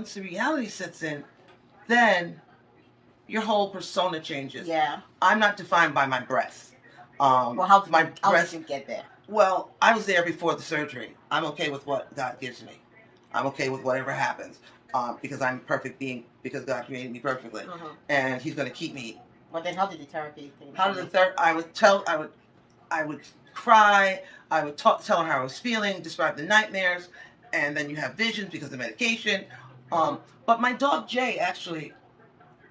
once the reality sets in, then your whole persona changes. Yeah. I'm not defined by my breasts. Well, how did you get there? Well, I was there before the surgery. I'm okay with what God gives me. I'm okay with whatever happens, because I'm a perfect being, because God created me perfectly, and He's going to keep me. Well, then how did the therapy thing? How did the therapy? I would cry. I would tell her how I was feeling, describe the nightmares, and then you have visions because of medication. But my dog Jay actually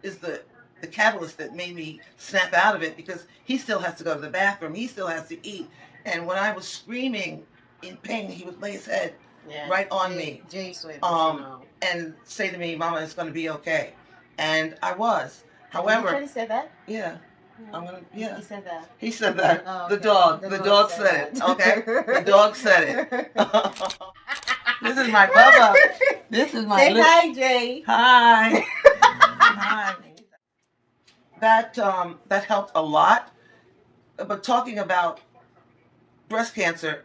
is the catalyst that made me snap out of it, because he still has to go to the bathroom. He still has to eat. And when I was screaming in pain, he would lay his head right on me. And say to me, "Mama, it's going to be okay." And I was. However, did he say that? Yeah. I'm gonna. Yeah. He said that. He said that. Oh, The okay. dog. The dog said it. Okay. The dog said it. This is my Bubba. This is my. Say hi, Jay. Hi. Hi. That helped a lot. But talking about breast cancer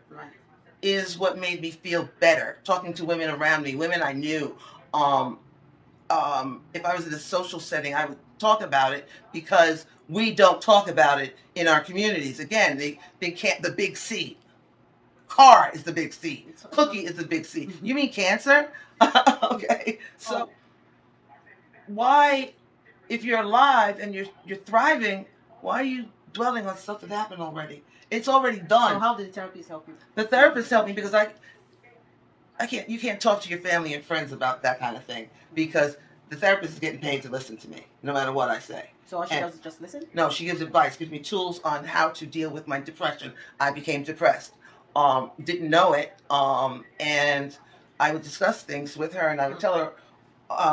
is what made me feel better. Talking to women around me, women I knew. If I was in a social setting, I would talk about it, because we don't talk about it in our communities. Again, they can't. The big C. Car is the big C. Cookie is the big C. You mean cancer? Okay. So why, if you're alive and you're thriving, why are you dwelling on stuff that happened already? It's already done. So how did the therapist help you? The therapist helped me because you can't talk to your family and friends about that kind of thing, because the therapist is getting paid to listen to me, no matter what I say. So all she does is just listen? No, she gives advice, gives me tools on how to deal with my depression. I became depressed. Didn't know it, and I would discuss things with her, and I would tell her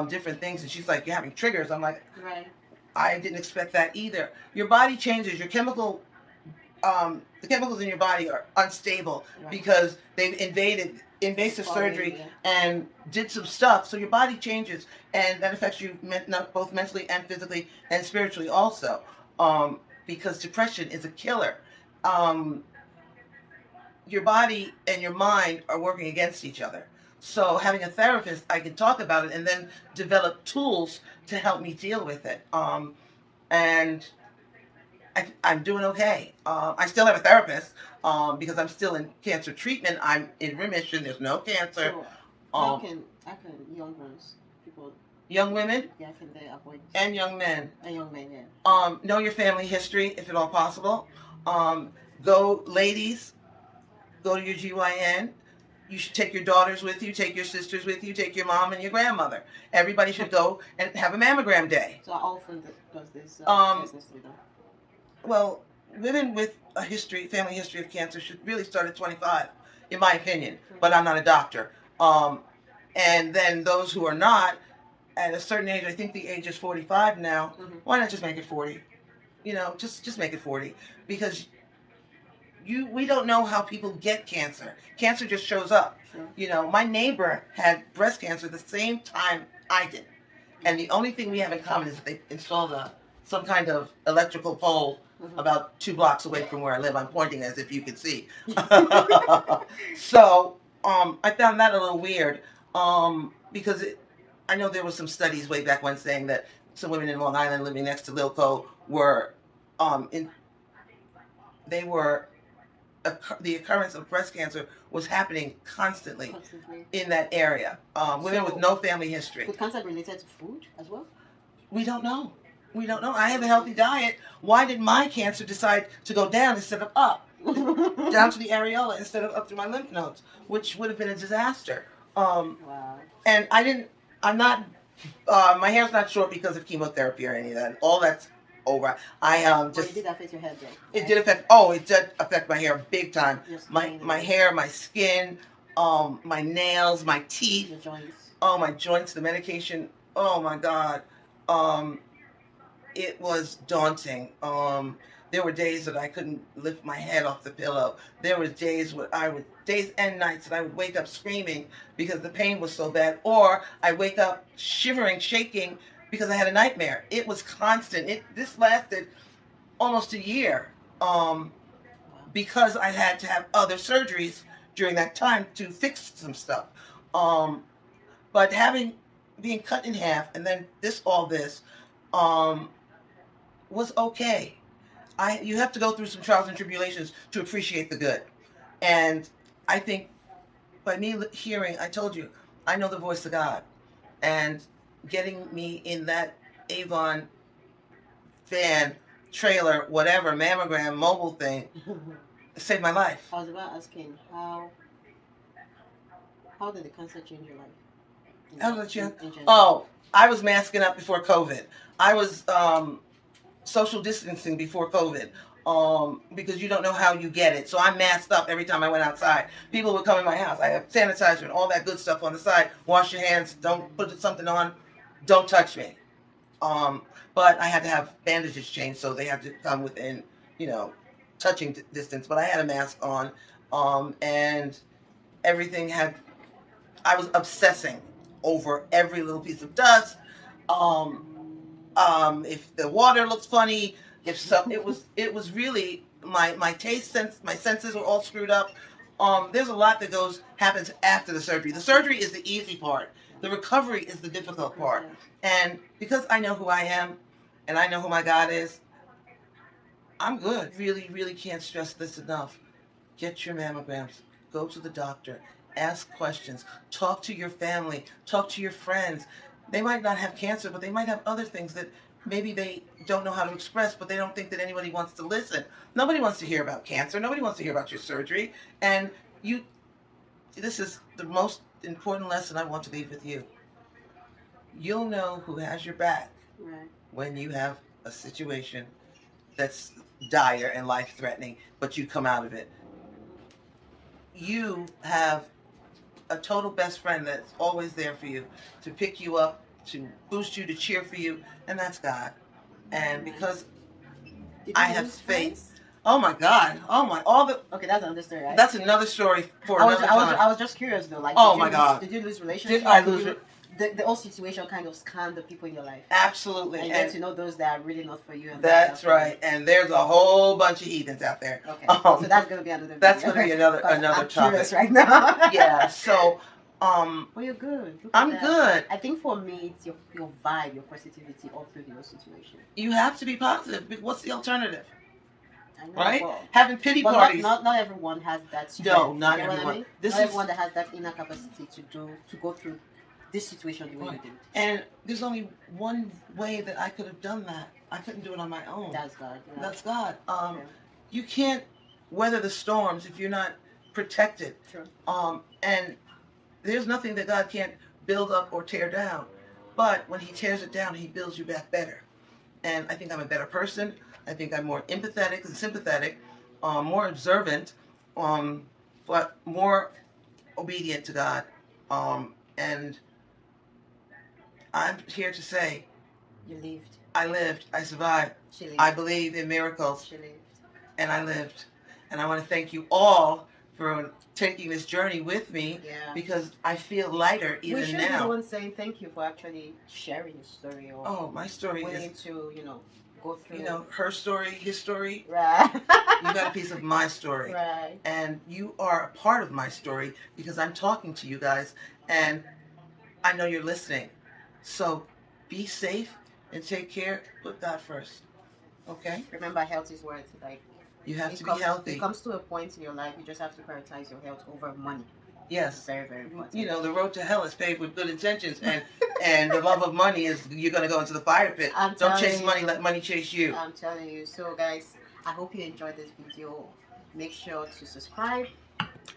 different things, and she's like, "You're having triggers." I'm like, right. I didn't expect that either. Your body changes. Your the chemicals in your body are unstable, because they've invasive surgery and did some stuff. So your body changes, and that affects you both mentally and physically and spiritually also, because depression is a killer. Your body and your mind are working against each other. So having a therapist, I can talk about it and then develop tools to help me deal with it. And I'm doing okay. I still have a therapist, because I'm still in cancer treatment. I'm in remission. There's no cancer. Sure. How can young ones, people, young women, yeah, can they avoid? And young men. And young men, yeah. Know your family history if at all possible. Ladies, go to your GYN. You should take your daughters with you, take your sisters with you, take your mom and your grandmother. Everybody should go and have a mammogram day. So how often does this business be done? Well, women with a family history of cancer should really start at 25, in my opinion. But I'm not a doctor. And then those who are not, at a certain age, I think the age is 45 now. Why not just make it 40? Just make it 40, because we don't know how people get cancer. Cancer just shows up. Sure. My neighbor had breast cancer the same time I did. And the only thing we have in common is that they installed some kind of electrical pole about 2 blocks away from where I live. I'm pointing as if you could see. So I found that a little weird, because I know there were some studies way back when saying that some women in Long Island living next to Lilco were the occurrence of breast cancer was happening constantly in that area. Women with no family history. Could cancer be related to food as well? We don't know. I have a healthy diet. Why did my cancer decide to go down instead of up? Down to the areola instead of up to my lymph nodes, which would have been a disaster. Wow. And my hair's not short because of chemotherapy or any of that. All that's over. It did affect your hair, though. It did affect my hair big time. My hair, my skin, my nails, my teeth. Your joints. Oh, my joints, the medication. Oh my God. It was daunting. There were days that I couldn't lift my head off the pillow. There were days days and nights that I would wake up screaming because the pain was so bad, or I wake up shivering, shaking because I had a nightmare. It was constant. This lasted almost a year, because I had to have other surgeries during that time to fix some stuff. But having being cut in half and then all this was okay. You have to go through some trials and tribulations to appreciate the good. And I think by me hearing, I told you, I know the voice of God. And getting me in that Avon van, trailer, whatever, mammogram, mobile thing, saved my life. I was about asking how did the cancer change your life? How did it change? Oh, I was masking up before COVID. I was social distancing before COVID. Because you don't know how you get it. So I masked up every time I went outside. People would come in my house. I have sanitizer and all that good stuff on the side. Wash your hands. Don't put something on. Don't touch me. But I had to have bandages changed, so they had to come within, touching distance. But I had a mask on, and everything I was obsessing over every little piece of dust. If the water looks funny, it was really my taste sense, my senses were all screwed up. There's a lot that happens after the surgery. The surgery is the easy part. The recovery is the difficult part. And because I know who I am, and I know who my God is, I'm good. Really, really can't stress this enough. Get your mammograms. Go to the doctor. Ask questions. Talk to your family. Talk to your friends. They might not have cancer, but they might have other things that maybe they don't know how to express, but they don't think that anybody wants to listen. Nobody wants to hear about cancer. Nobody wants to hear about your surgery. And this is the most important lesson I want to leave with you. You'll know who has your back when you have a situation that's dire and life-threatening, but you come out of it. You have a total best friend that's always there for you, to pick you up, to boost you, to cheer for you, and that's God. And because I have faith. Oh my God! Okay, that's another story. Right? That's another story for another time. I was just curious though. Like, oh my God! Did you lose relationships? Did I lose it? The whole situation kind of scanned the people in your life. Absolutely. And you get to know those that are really not for you. And that's right. And there's a whole bunch of heathens out there. Okay. So that's going to be another video. That's going to be another I'm topic. Curious right now. Yeah. So. Well, you're good. I'm good. I think for me, it's your vibe, your positivity all through the whole situation. You have to be positive. What's the alternative? I know, right? Well, having pity parties. Not everyone has that strength. No, not everyone. I mean? Not everyone that has that inner capacity to go through this situation the way you did. And there's only one way that I could have done that. I couldn't do it on my own. That's God. Yeah. That's God. You can't weather the storms if you're not protected. True. And there's nothing that God can't build up or tear down. But when he tears it down, he builds you back better. And I think I'm a better person. I think I'm more empathetic and sympathetic, more observant, but more obedient to God. And I'm here to say, you lived. I lived. I survived. She lived. I believe in miracles. She lived. And I lived. And I want to thank you all for taking this journey with me, because I feel lighter even now. We should be the one saying thank you for actually sharing your story. Or my story willing to, go through. Her story, his story. Right. You got a piece of my story. Right. And you are a part of my story because I'm talking to you guys and I know you're listening. So be safe and take care. Put God first. Okay? Remember, health is worth like. You have to be healthy. It comes to a point in your life, you just have to prioritize your health over money. Yes. It's very, very important. The road to hell is paved with good intentions, and the love of money is you're going to go into the fire pit. Don't chase money, let money chase you. I'm telling you. So, guys, I hope you enjoyed this video. Make sure to subscribe.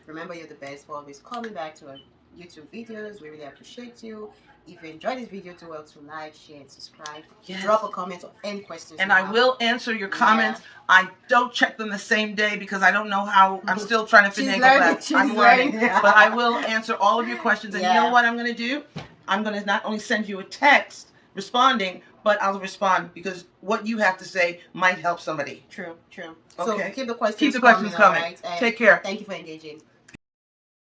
Remember, you're the best for always coming back to our YouTube videos. We really appreciate you. If you enjoyed this video, do well to like, share, and subscribe. Yes. Drop a comment or any questions. And I will answer your comments. Yeah. I don't check them the same day because I don't know how. I'm still trying to finagle that. I'm learning. Yeah. But I will answer all of your questions. And you know what I'm going to do? I'm going to not only send you a text responding, but I'll respond because what you have to say might help somebody. True. Okay. So keep the questions coming. Right? Take care. Thank you for engaging.